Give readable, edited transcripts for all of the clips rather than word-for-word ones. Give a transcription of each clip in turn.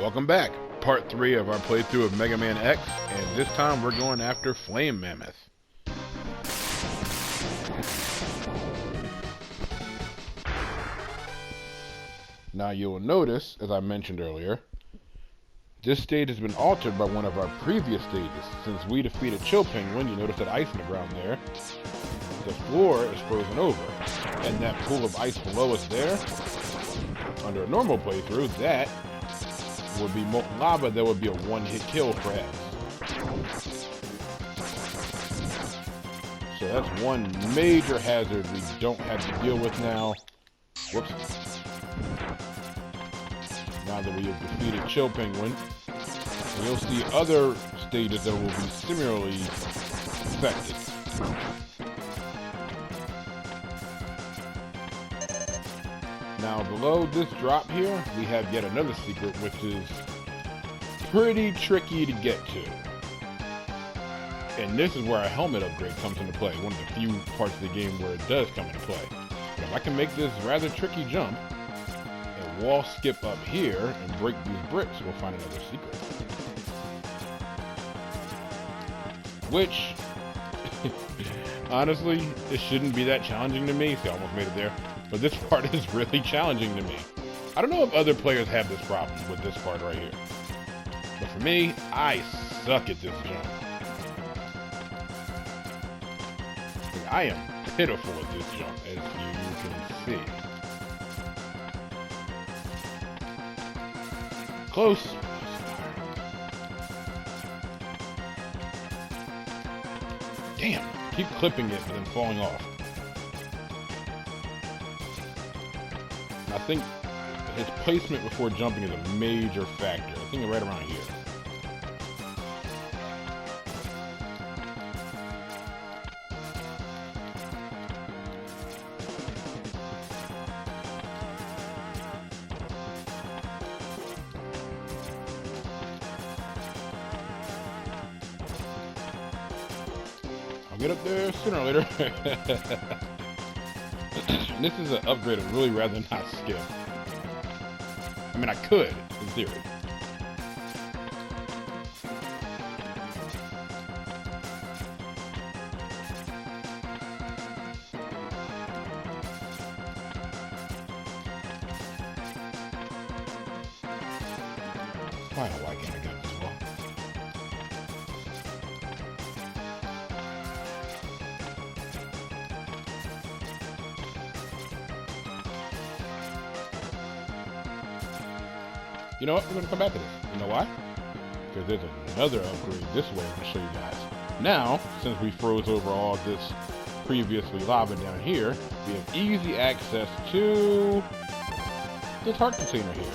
Welcome back. Part 3 of our playthrough of Mega Man X, and this time we're going after Flame Mammoth. Now you'll notice, as I mentioned earlier, this stage has been altered by one of our previous stages. Since we defeated Chill Penguin, you notice that ice in the ground there. The floor is frozen over, and that pool of ice below us there, under a normal playthrough, that would be molten lava. That would be a one-hit kill for X. So that's one major hazard we don't have to deal with now. Whoops. Now that we have defeated Chill Penguin, and you'll see other stages that will be similarly affected. Now below this drop here, we have yet another secret, which is pretty tricky to get to. And this is where our helmet upgrade comes into play, one of the few parts of the game where it does come into play. But if I can make this rather tricky jump, and wall skip up here, and break these bricks, we'll find another secret. Which, honestly, it shouldn't be that challenging to me. See, I almost made it there. But this part is really challenging to me. I don't know if other players have this problem with this part right here. But for me, I suck at this jump. I am pitiful at this jump, as you can see. Close. Damn, keep clipping it but then falling off. I think his placement before jumping is a major factor. I think right around here. I'll get up there sooner or later. This is an upgrade I'd really rather not skip. I mean, I could, in theory. Why can't I get this wall? You know what? We're going to come back to this. You know why? Because there's another upgrade this way I'm going to show you guys. Now, since we froze over all this previously lava down here, we have easy access to this heart container here.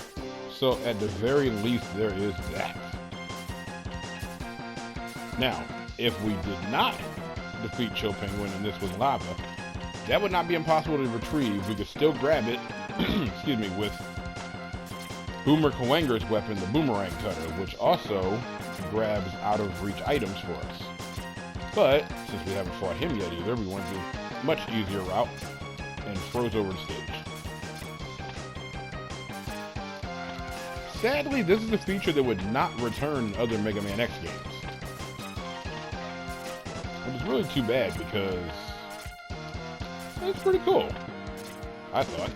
So at the very least, there is that. Now, if we did not defeat Chill Penguin and this was lava, that would not be impossible to retrieve. We could still grab it, excuse me, with Boomer Kawanger's weapon, the Boomerang Cutter, which also grabs out of reach items for us. But since we haven't fought him yet either, we went the much easier route and froze over the stage. Sadly, this is a feature that would not return in other Mega Man X games. Which is really too bad because it's pretty cool, I thought.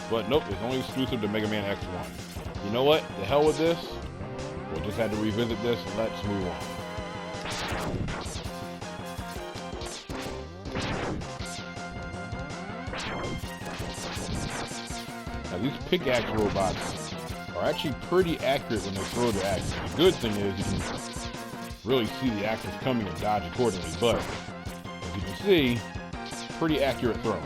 But nope, it's only exclusive to Mega Man X1. You know what? The hell with this. We'll just have to revisit this. Let's move on. Now these pickaxe robots are actually pretty accurate when they throw their axes. The good thing is you can really see the axes coming and dodge accordingly. But as you can see, pretty accurate throwing.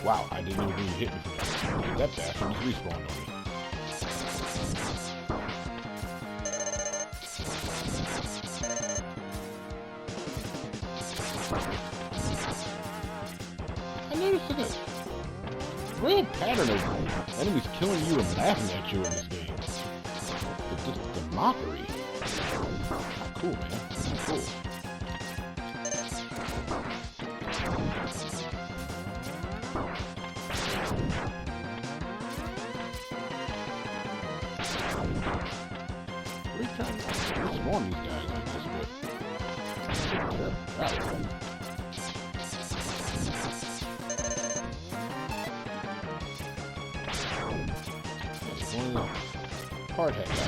Wow, I didn't even hit me for that. That bastard just respawned on me. I noticed a real pattern of enemies killing you and laughing at you in this game. It's just the Mockery. Cool, man. Cool. What are you trying to spawn these guys like this with? One of the hard hat guys.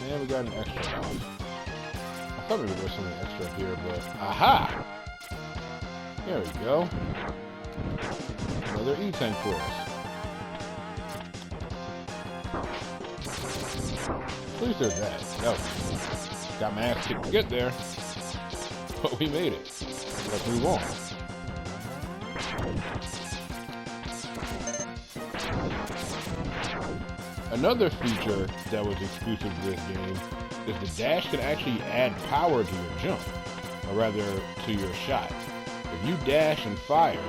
And we got an extra house. I thought maybe there was something extra up here, but aha! There we go. Another E-tank for us. At least there's that. Got my ass kicked to get there, but we made it. Let's move on. Another feature that was exclusive to this game is the dash can actually add power to your jump, or rather to your shot. If you dash and fire,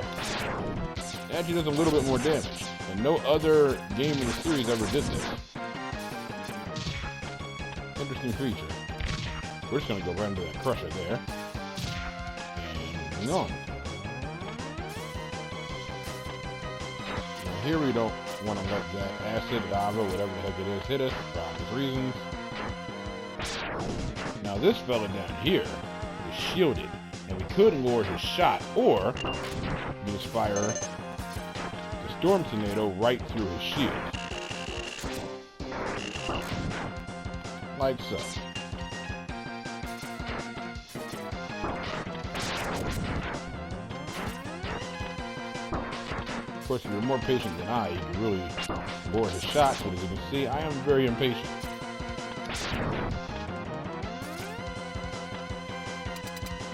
it actually does a little bit more damage, and no other game in the series ever did this. Interesting feature. We're just going to go right into that crusher there, and moving on. Now here we don't want to let that acid, lava, whatever the heck it is, hit us for obvious reasons. Now this fella down here is shielded, and we could lure his shot, or just fire the storm tornado right through his shield. Like so. Of course, if you're more patient than I, you can really lure his shot, but as you can see, I am very impatient.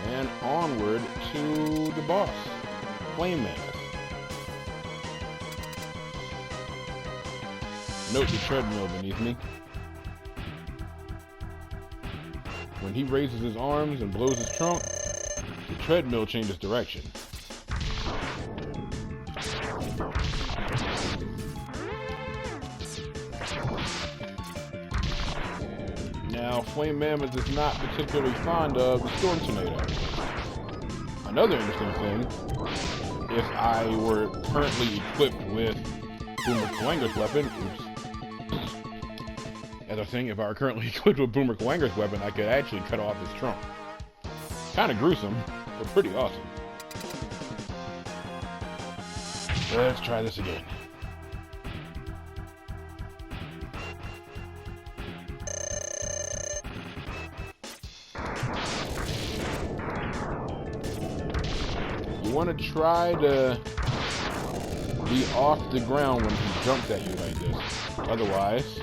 And onward to the boss, Flame Mammoth. Note the treadmill beneath me. When he raises his arms and blows his trunk, the treadmill changes direction. Now, Flame Mammoth is not particularly fond of the Storm Tornado. Another interesting thing, if I were currently equipped with Boomer Kawanga's weapon, as I was saying, if I were currently equipped with Boomer Kawanga's weapon, I could actually cut off his trunk. Kind of gruesome, but pretty awesome. Let's try this again. You want to try to be off the ground when he jumps at you like this. Otherwise,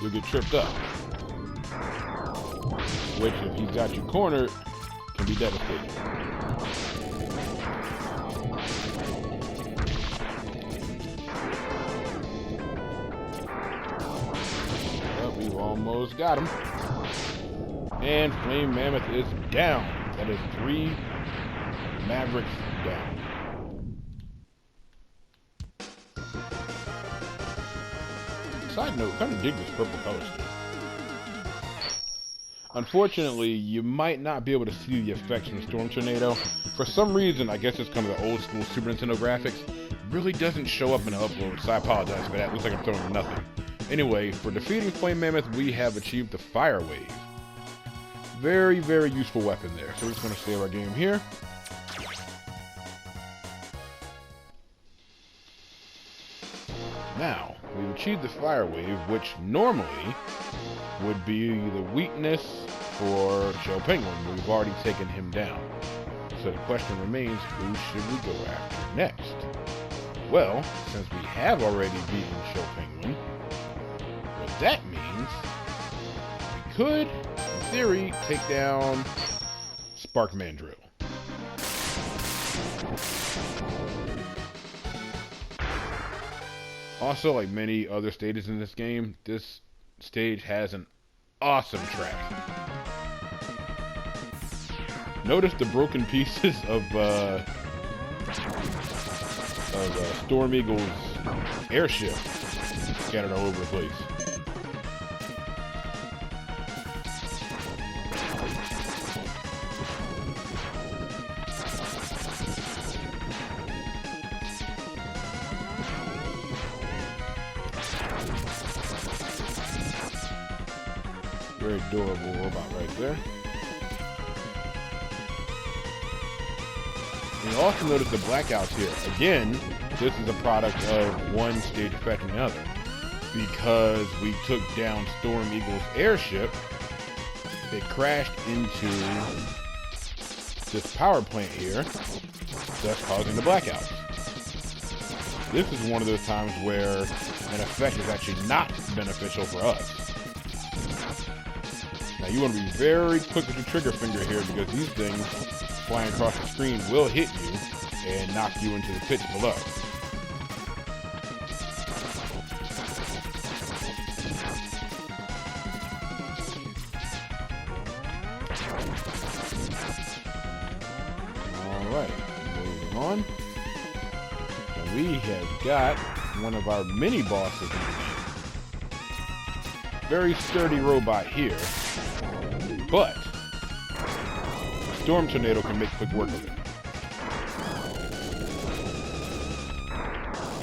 you'll get tripped up. Which, if he's got you cornered, can be devastating. Well, we've almost got him. And Flame Mammoth is down. That is 3 Mavericks down. Side note, kind of dig this purple color scheme. Unfortunately, you might not be able to see the effects from Storm Tornado. For some reason, I guess it's kind of the old school Super Nintendo graphics, really doesn't show up in the upload, so I apologize for that. It looks like I'm throwing nothing. Anyway, for defeating Flame Mammoth, we have achieved the Fire Wave. Very, very useful weapon there. So we're just going to save our game here. Now, we've achieved the Fire Wave, which normally would be the weakness for Joe Penguin, but we've already taken him down. So the question remains, who should we go after next? Well, since we have already beaten Joe Penguin, what that means, we could, in theory, take down Spark Mandrill. Also, like many other stages in this game, this stage has an awesome track. Notice the broken pieces of Storm Eagle's airship scattered all over the place. Very adorable robot right there. And you also notice the blackouts here. Again, this is a product of one stage affecting the other. Because we took down Storm Eagle's airship, it crashed into this power plant here, thus causing the blackouts. This is one of those times where an effect is actually not beneficial for us. Now you want to be very quick with your trigger finger here, because these things flying across the screen will hit you and knock you into the pits below. Alright, moving on. And we have got one of our mini bosses in the game. Very sturdy robot here. But the Storm Tornado can make quick work of it.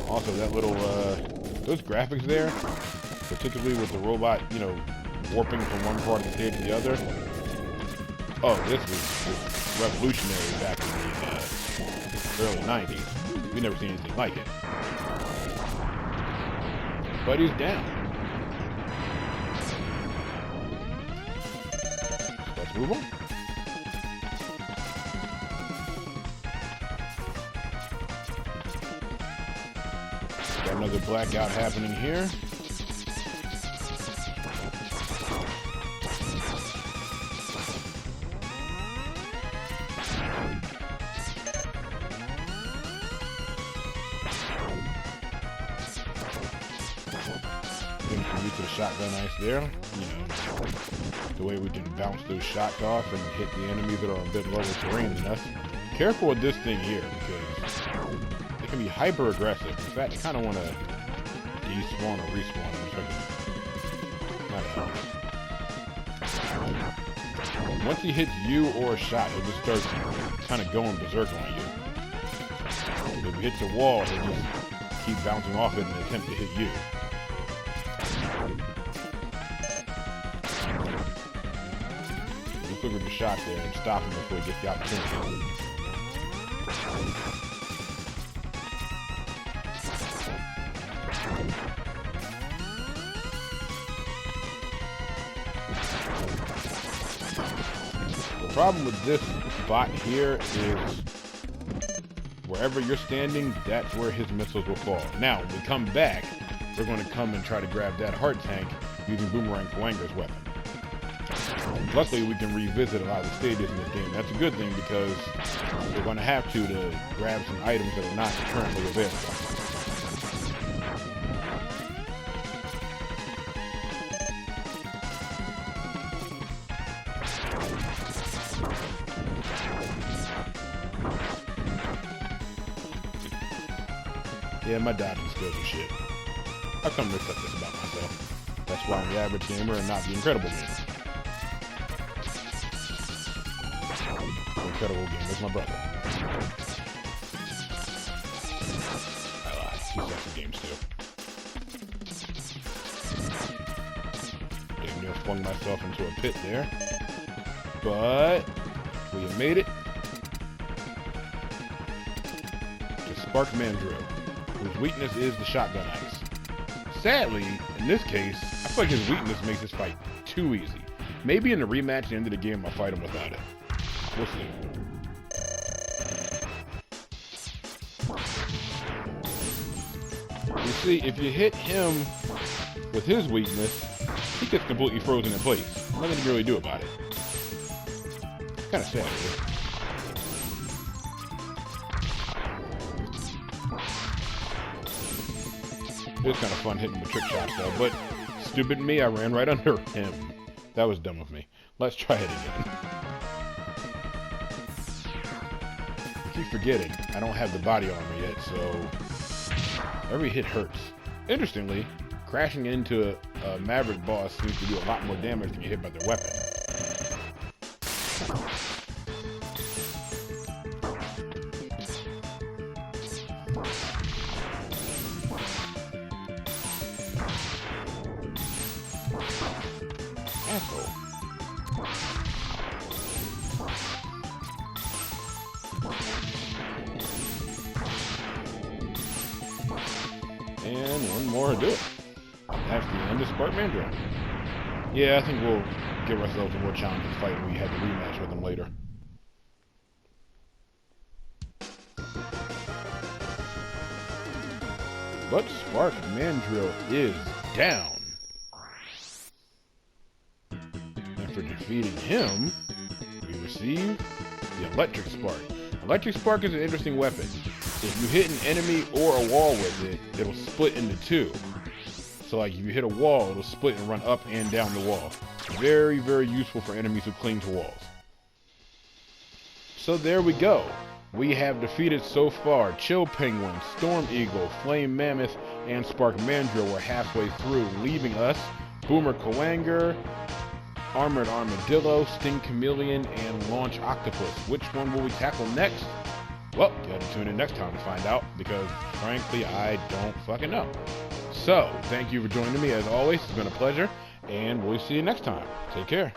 Also, that little, those graphics there, particularly with the robot, you know, warping from one part of the stage to the other. Oh, this was revolutionary back in the early 90s. We've never seen anything like it. But he's down. Move on. Got another blackout happening here. Getting used to the shotgun ice there. You know, the way we can bounce those shots off and hit the enemies that are on a bit lower terrain than us. Careful with this thing here, because it can be hyper aggressive. In fact, I kind of want to despawn or respawn. Once he hits you or a shot, he'll just start kind of going berserk on you. If he hits a wall, he'll just keep bouncing off it in an attempt to hit you. Quick with the shot there and stop him before he gets the opportunity. The problem with this bot here is wherever you're standing, that's where his missiles will fall. Now, when we come back, we're going to come and try to grab that heart tank using Boomerang Kawanga's weapon. Luckily, we can revisit a lot of the stages in this game. That's a good thing, because we're going to have to grab some items that are not currently available. Yeah, my dodging skills are shit. How come to accept this about myself? That's why I'm the average gamer and not the incredible gamer. Incredible game with my brother. I lied. He sucks at games too. Damn near flung myself into a pit there. But we have made it to Spark Mandrill, whose weakness is the shotgun ice. Sadly, in this case, I feel like his weakness makes this fight too easy. Maybe in the rematch at the end of the game I'll fight him without it. We'll see. You see, if you hit him with his weakness, he gets completely frozen in place. Nothing you can really do about it. Kind of sad, really. It was kind of fun hitting the trick shots though, but stupid me, I ran right under him. That was dumb of me. Let's try it again. I keep forgetting I don't have the body armor yet, so Every hit hurts. Interestingly, crashing into a Maverick boss seems to do a lot more damage when you're hit by their weapon. Asshole. And one more to do it. That's the end of Spark Mandrill. Yeah, I think we'll give ourselves a more challenging fight when we have the rematch with him later. But Spark Mandrill is down. And for defeating him, we receive the Electric Spark. Electric Spark is an interesting weapon. If you hit an enemy or a wall with it, it'll split into two. So like if you hit a wall, it'll split and run up and down the wall. Very, very useful for enemies who cling to walls. So there we go. We have defeated so far Chill Penguin, Storm Eagle, Flame Mammoth, and Spark Mandrill. We're halfway through, leaving us Boomer Coanger, Armored Armadillo, Sting Chameleon, and Launch Octopus. Which one will we tackle next? Well, you gotta tune in next time to find out, because frankly, I don't fucking know. So, thank you for joining me as always. It's been a pleasure, and we'll see you next time. Take care.